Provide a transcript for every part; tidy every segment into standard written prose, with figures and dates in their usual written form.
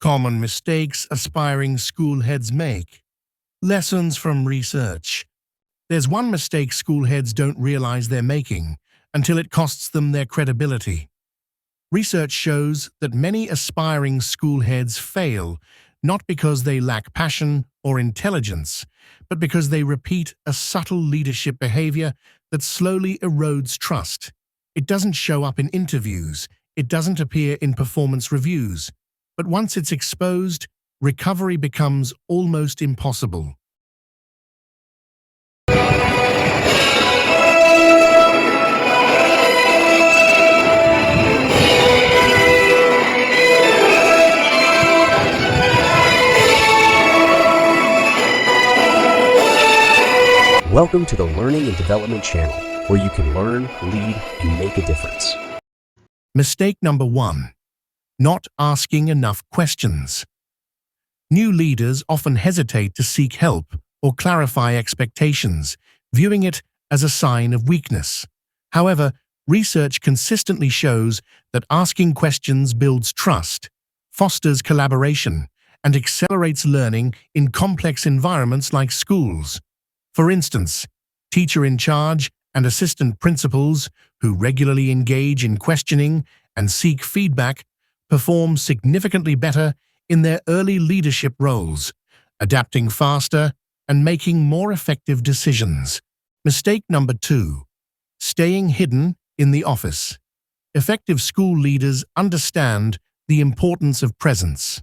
Common mistakes aspiring school heads make. Lessons from research. There's one mistake school heads don't realize they're making until it costs them their credibility. Research shows that many aspiring school heads fail not because they lack passion or intelligence, but because they repeat a subtle leadership behavior that slowly erodes trust. It doesn't show up in interviews, it doesn't appear in performance reviews, but once it's exposed, recovery becomes almost impossible. Welcome to the Learning and Development Channel, where you can learn, lead, and make a difference. Mistake number 1. Not asking enough questions. New leaders often hesitate to seek help or clarify expectations, viewing it as a sign of weakness. However, research consistently shows that asking questions builds trust, fosters collaboration, and accelerates learning in complex environments like schools. For instance, teacher in charge and assistant principals who regularly engage in questioning and seek feedback perform significantly better in their early leadership roles, adapting faster and making more effective decisions. Mistake number 2. Staying hidden in the office. Effective school leaders understand the importance of presence.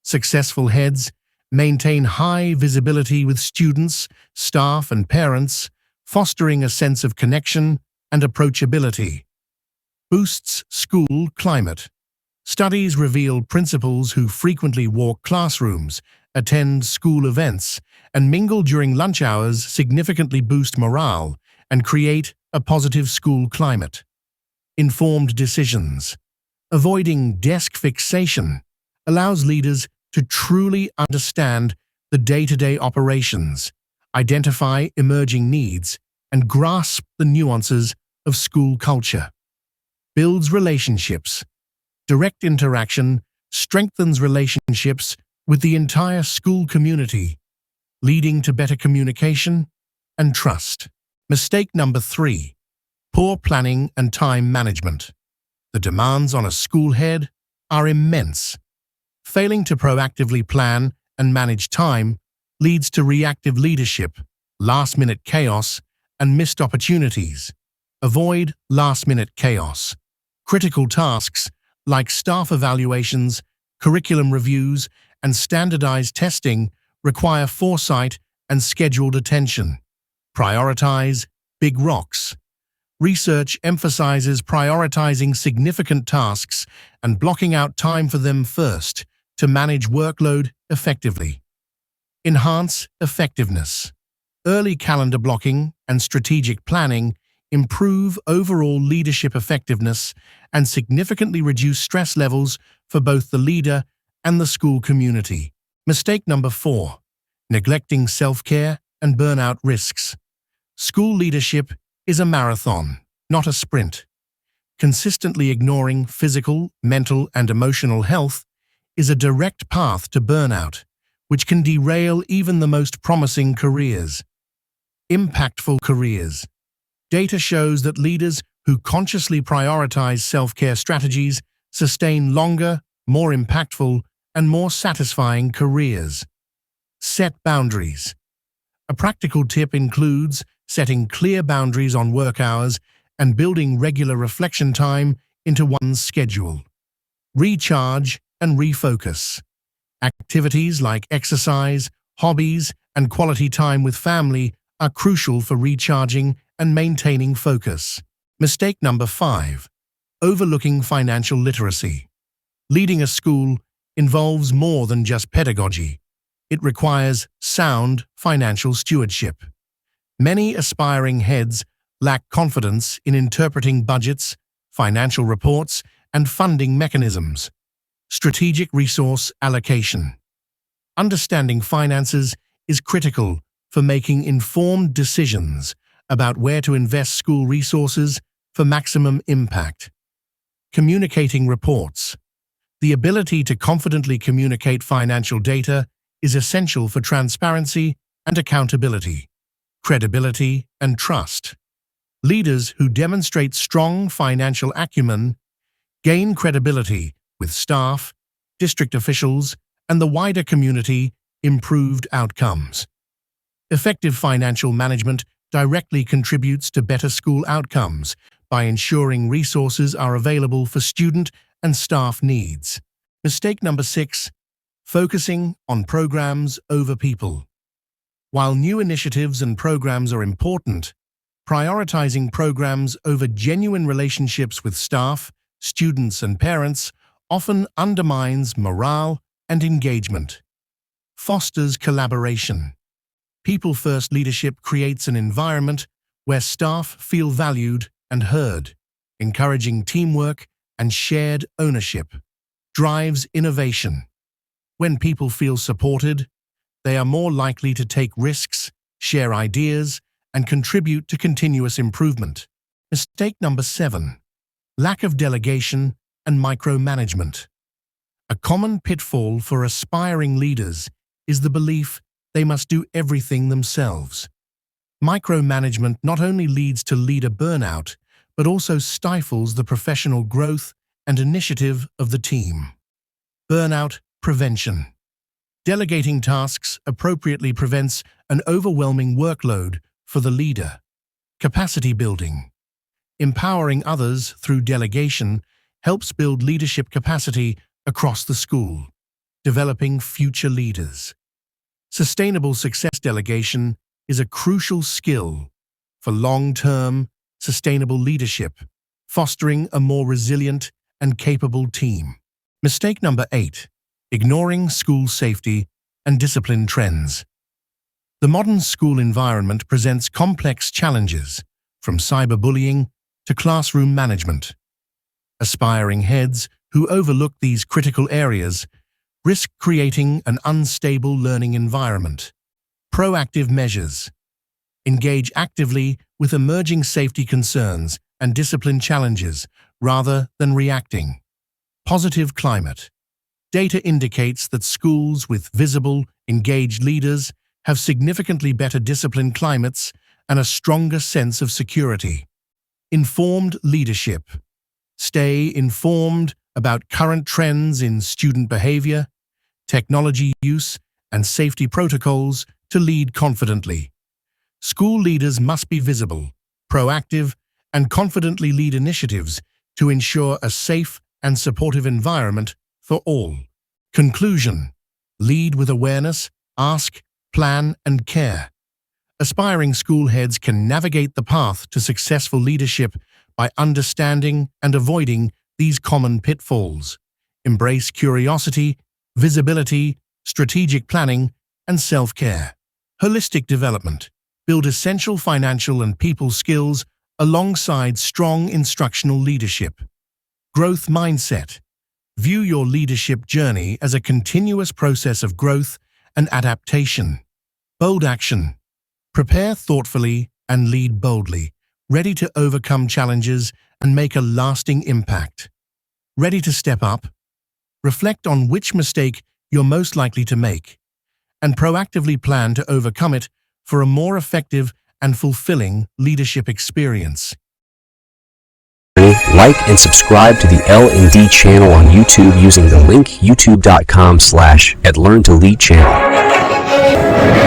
Successful heads maintain high visibility with students, staff, and parents, fostering a sense of connection and approachability. Boosts school climate. Studies reveal principals who frequently walk classrooms, attend school events, and mingle during lunch hours significantly boost morale and create a positive school climate. Informed decisions. Avoiding desk fixation allows leaders to truly understand the day-to-day operations, identify emerging needs, and grasp the nuances of school culture. Builds relationships. Direct interaction strengthens relationships with the entire school community, leading to better communication and trust. Mistake number 3. Poor planning and time management. The demands on a school head are immense. Failing to proactively plan and manage time leads to reactive leadership, last-minute chaos, and missed opportunities. Avoid last-minute chaos. Critical tasks like staff evaluations, curriculum reviews, and standardized testing require foresight and scheduled attention. Prioritize big rocks. Research emphasizes prioritizing significant tasks and blocking out time for them first to manage workload effectively. Enhance effectiveness. Early calendar blocking and strategic planning improve overall leadership effectiveness and significantly reduce stress levels for both the leader and the school community. Mistake number 4. Neglecting self-care and burnout risks. School leadership is a marathon, not a sprint. Consistently ignoring physical, mental, and emotional health is a direct path to burnout, which can derail even the most promising careers. Impactful careers. Data shows that leaders who consciously prioritize self-care strategies sustain longer, more impactful, and more satisfying careers. Set boundaries. A practical tip includes setting clear boundaries on work hours and building regular reflection time into one's schedule. Recharge and refocus. Activities like exercise, hobbies, and quality time with family are crucial for recharging and maintaining focus. Mistake number 5. Overlooking financial literacy. Leading a school involves more than just pedagogy. It requires sound financial stewardship. Many aspiring heads lack confidence in interpreting budgets, financial reports, and funding mechanisms. Strategic resource allocation. Understanding finances is critical for making informed decisions about where to invest school resources for maximum impact. Communicating reports. The ability to confidently communicate financial data is essential for transparency and accountability, credibility, and trust. Leaders who demonstrate strong financial acumen gain credibility with staff, district officials, and the wider community. Improved outcomes. Effective financial management directly contributes to better school outcomes by ensuring resources are available for student and staff needs. Mistake number 6, focusing on programs over people. While new initiatives and programs are important, prioritizing programs over genuine relationships with staff, students, and parents often undermines morale and engagement. Fosters collaboration. People-first leadership creates an environment where staff feel valued and heard, encouraging teamwork and shared ownership. Drives innovation. When people feel supported, they are more likely to take risks, share ideas, and contribute to continuous improvement. Mistake number 7, lack of delegation and micromanagement. A common pitfall for aspiring leaders is the belief they must do everything themselves. Micromanagement not only leads to leader burnout, but also stifles the professional growth and initiative of the team. Burnout prevention. Delegating tasks appropriately prevents an overwhelming workload for the leader. Capacity building. Empowering others through delegation helps build leadership capacity across the school, developing future leaders. Sustainable success delegation is a crucial skill for long-term, sustainable leadership, fostering a more resilient and capable team. Mistake number 8, ignoring school safety and discipline trends. The modern school environment presents complex challenges, from cyberbullying to classroom management. Aspiring heads who overlook these critical areas risk creating an unstable learning environment. Proactive measures. Engage actively with emerging safety concerns and discipline challenges rather than reacting. Positive climate. Data indicates that schools with visible, engaged leaders have significantly better discipline climates and a stronger sense of security. Informed leadership. Stay informed about current trends in student behavior, technology use, and safety protocols to lead confidently. School leaders must be visible, proactive, and confidently lead initiatives to ensure a safe and supportive environment for all. Conclusion. Lead with awareness, ask, plan, and care. Aspiring school heads can navigate the path to successful leadership by understanding and avoiding these common pitfalls. Embrace curiosity, visibility, strategic planning, and self-care. Holistic development. Build essential financial and people skills alongside strong instructional leadership. Growth mindset. View your leadership journey as a continuous process of growth and adaptation. Bold action. Prepare thoughtfully and lead boldly, ready to overcome challenges and make a lasting impact. Ready to step up? Reflect on which mistake you're most likely to make, and proactively plan to overcome it for a more effective and fulfilling leadership experience. Like and subscribe to the L&D channel on YouTube using the link youtube.com/@learn2lead channel.